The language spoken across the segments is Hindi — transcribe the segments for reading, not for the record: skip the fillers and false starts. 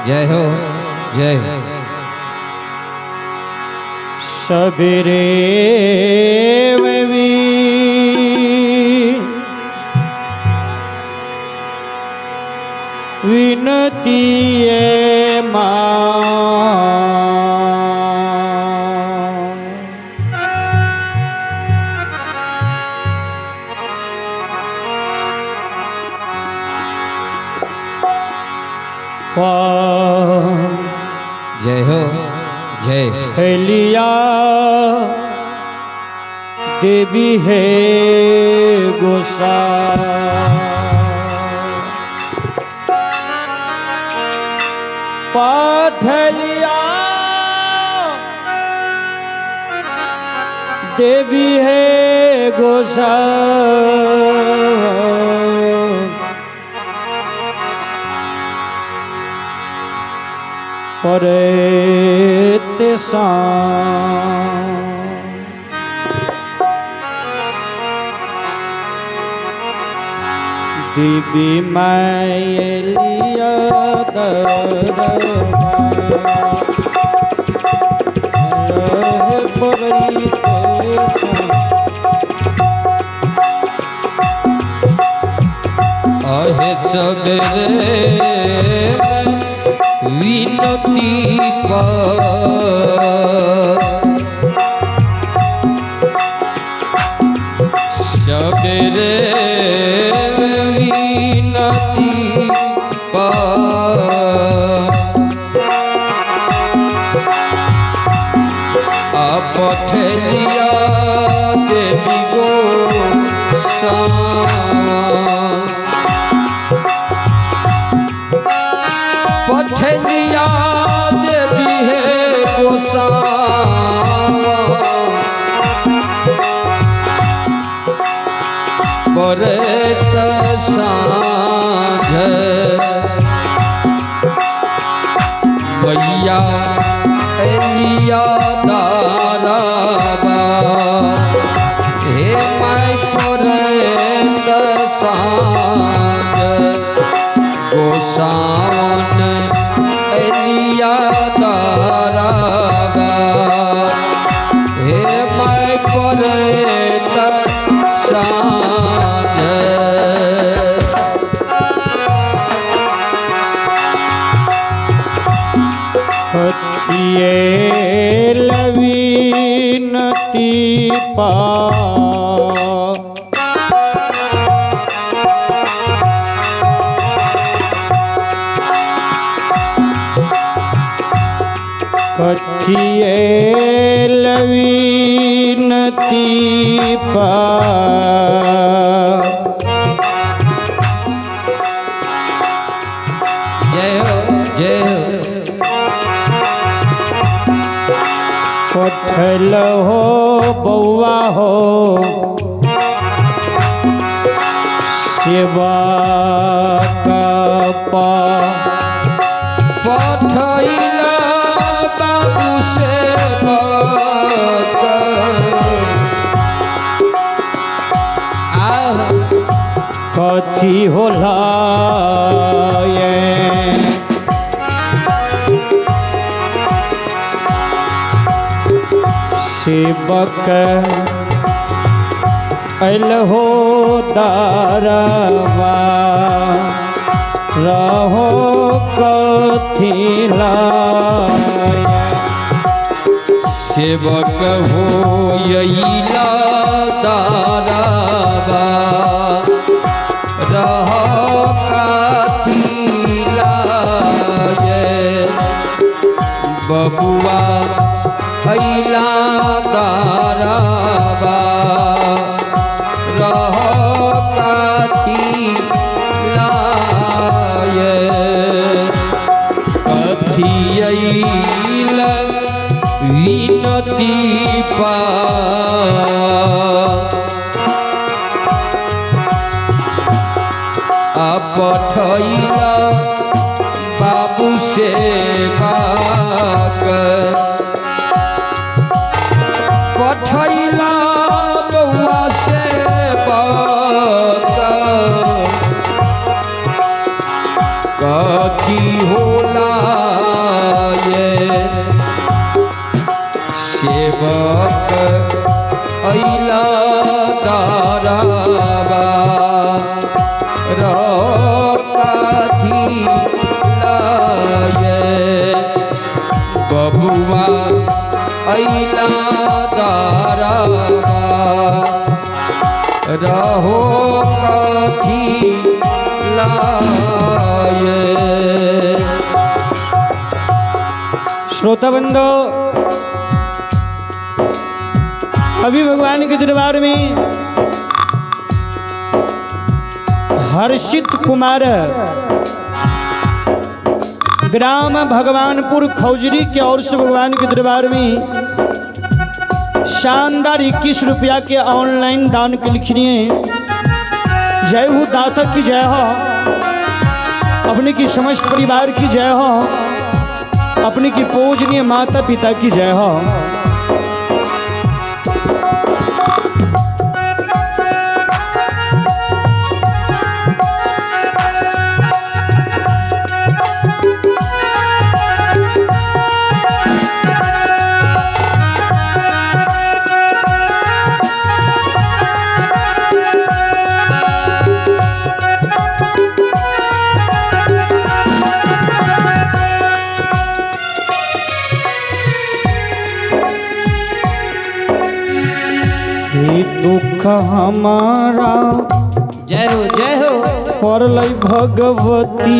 जय हो जय हो। सबरे विनती जय हो जय। फैलिया देवी है गोसा पाठलिया देवी है गोसा परे सा देवी मैलिया आहे सबरे विनती सबरे विनती पठलिया देवी गो पठलिया देवी है गोसावा परत साँझ मैया एलिया दाराबा हे माय परत साँझ गोसावन एलिया दाराबा हे माय परत साँझ ये लविनती पा कथिए लविनती पा जय हो जय हो। पठल हो बउआ हो सेवा का पठैला बाबू से कथी होला ये सेवक अल हो दारवा रहो कथिला सेवक हो यैला दाराबा रह काथिला बबुआ अइला दाराबा रह काथिला कथियैला विनती पा पठैला बाबू से पठैला बउआ से कथी होला ये सेवक अइला दारावा कथी लाये बबुआ अइला दारावा रहो कथी लाये। श्रोता बंधो, अभी भगवान के दरबार में हर्षित कुमार ग्राम भगवानपुर खौजरी के ओर से भगवान के दरबार में शानदार 21 रुपया के ऑनलाइन दान के लिखिए। जय हो दाता की जय हो, अपने की समस्त परिवार की जय हो, अपने की पूजनीय माता पिता की जय हो। दुख हमारा जय हो परलय भगवती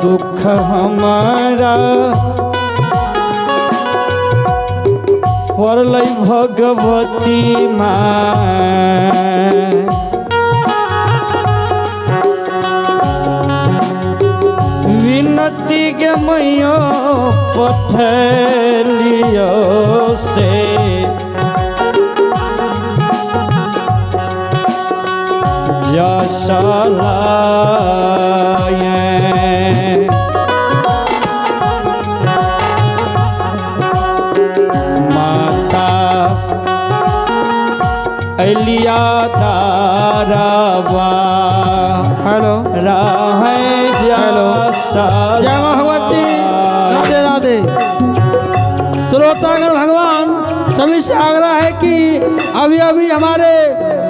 दुख हमारा परलय भगवती विनती के मैया पठलियो से जसलाये माता अलिया दारावा। हेलो राहे हेलो जय भगवती, राधे राधे। श्रोतागण भगवान सभी से आग्रह है कि अभी अभी हमारे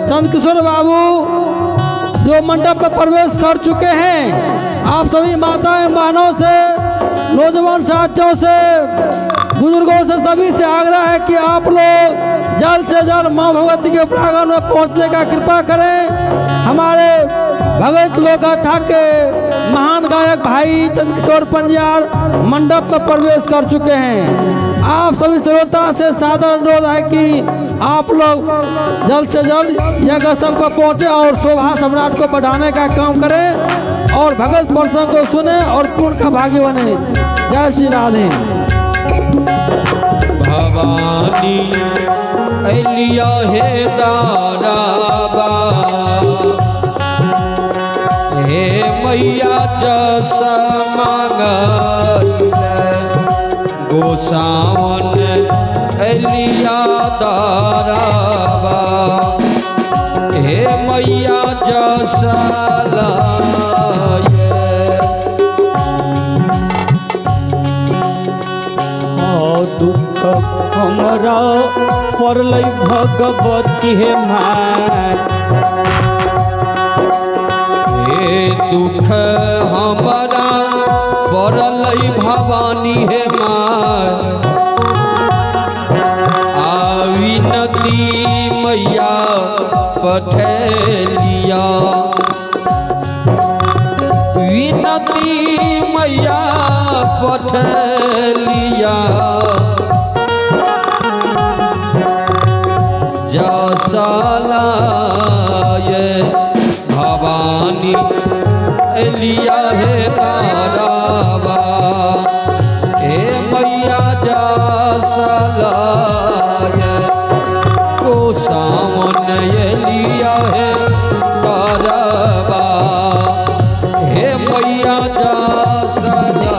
संत किशोर बाबू जो मंडप में प्रवेश कर चुके हैं, आप सभी माताएं बहनों से, नौजवान साथियों से, बुजुर्गों से, सभी से आग्रह है कि आप लोग जल्द से जल्द माँ भगवती के प्रांगण में पहुँचने का कृपा करें। हमारे भगवत लोकगाथा के महान गायक भाई चंद्रकिशोर पंजाल मंडप में प्रवेश कर चुके हैं। आप सभी श्रोता से सादर अनुरोध है कि आप लोग जल्द से जल्द यज्ञ स्थल पर पहुँचे और शोभा सम्राट को बढ़ाने का काम करें और भगवत प्रसंग को सुने और पूर्ण का भागी बने। जय श्री राधे। भवानी अलिया हे दारावा हे मैया जस मांगले गोसावन अलिया दारावा हे मैया जस लाये दुख हमरा परलय भगवती हे हे दुख हमारा परलय भवानी हे विनती मैया पठलिया विनती मैया पठलिया जसलाये भवानी अलिया हे दारावा हे मैया जसलाये गोसावन अलिया हे दारावा हे मैया जसलाये।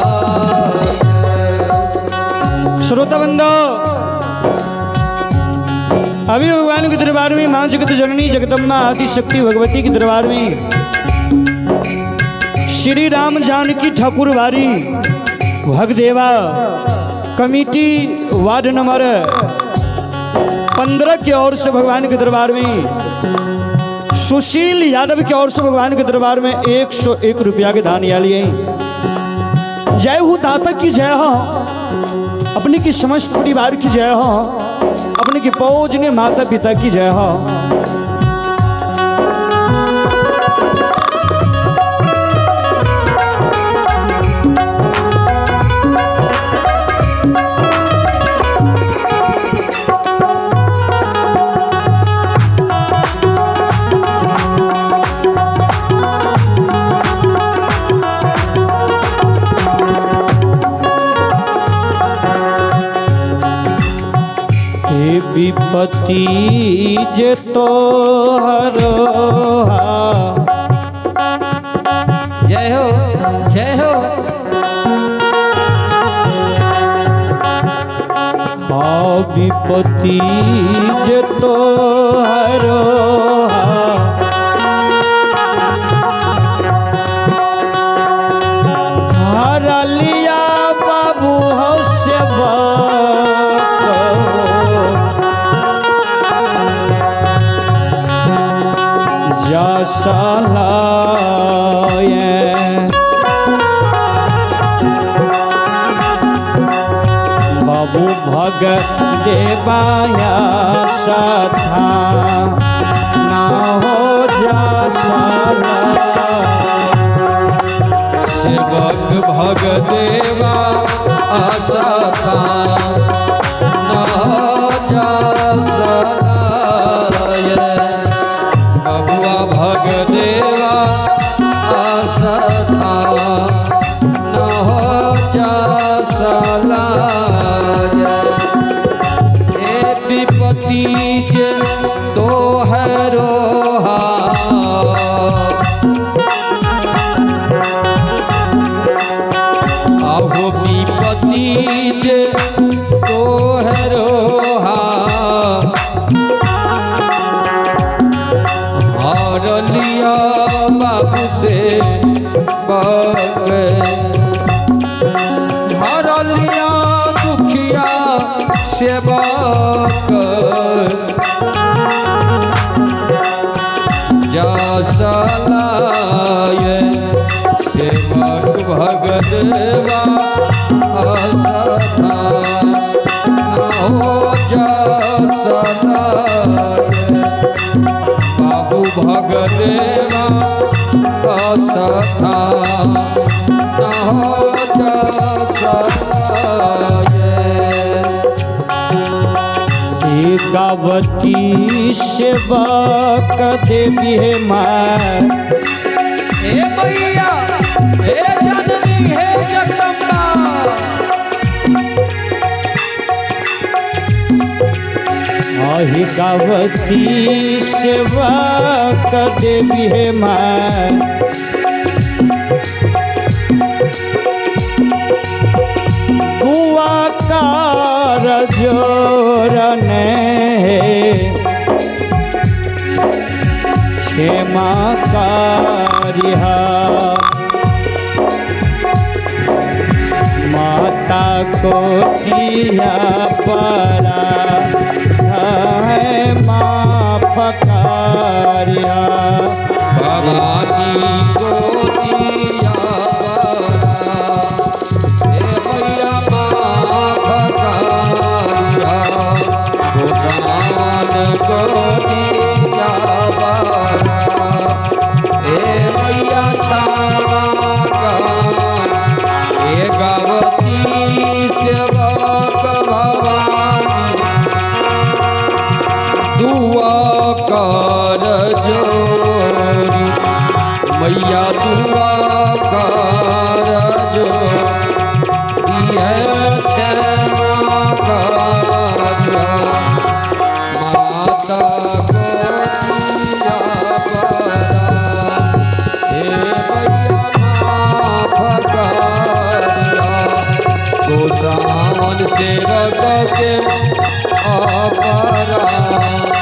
श्रोता बंदो, अभी भगवान के दरबार में मां जगत जननी जगदम्बा आदि शक्ति भगवती के दरबार में श्री राम जानकी ठाकुर वारी भगदेवा कमेटी वार्ड नंबर 15 की ओर से भगवान के दरबार में सुशील यादव की ओर से भगवान के दरबार में 101 रुपया के दान या लिए। जय हो दाता की जय हो, अपने की समस्त परिवार की जय हो, अपने की पूजनीय माता पिता की जय हो। विपत्ति जे तोहरो जय हो जय हो। विपत्ति जे तोहरो हरा लिया बाबू हस्य सालाये बाबू भगत देवाया सथा ना हो जा साला सेवक भगदेवा आशा था ना जा सलाये। बबुआ भगदेवा आशा था न हो जा सलाये। ए विपत्ति जे तोहरो आहो विपत्ति जे तोहरो लिया बाबू से हर लिया दुखिया सेवक जा सलाये। सेवक भगदेवा आशा था ना हो जा सलाये। बाबू भगदेवा आशा था ना हो जा सलाये। गावती सेवक देवी है माँ हे मैया हे जननी हे जगदम्बा। आही गावती सेवक देवी है माँ हुआ कार जोरने क्षेमा कारिहा माता को किया परा है माफ कारिया। भवानी को दिया बरा हे मैया माफ कारिया। भगवान को दिया बरा हे मैया क्षमा कर। हे गावती सेवक भवानी दुआ कर जोरी मैया दुआ कर जोरी है क्षमा करिया। माता को दिया बरा हे मैया माफ करिया। सावन से रख के अपरा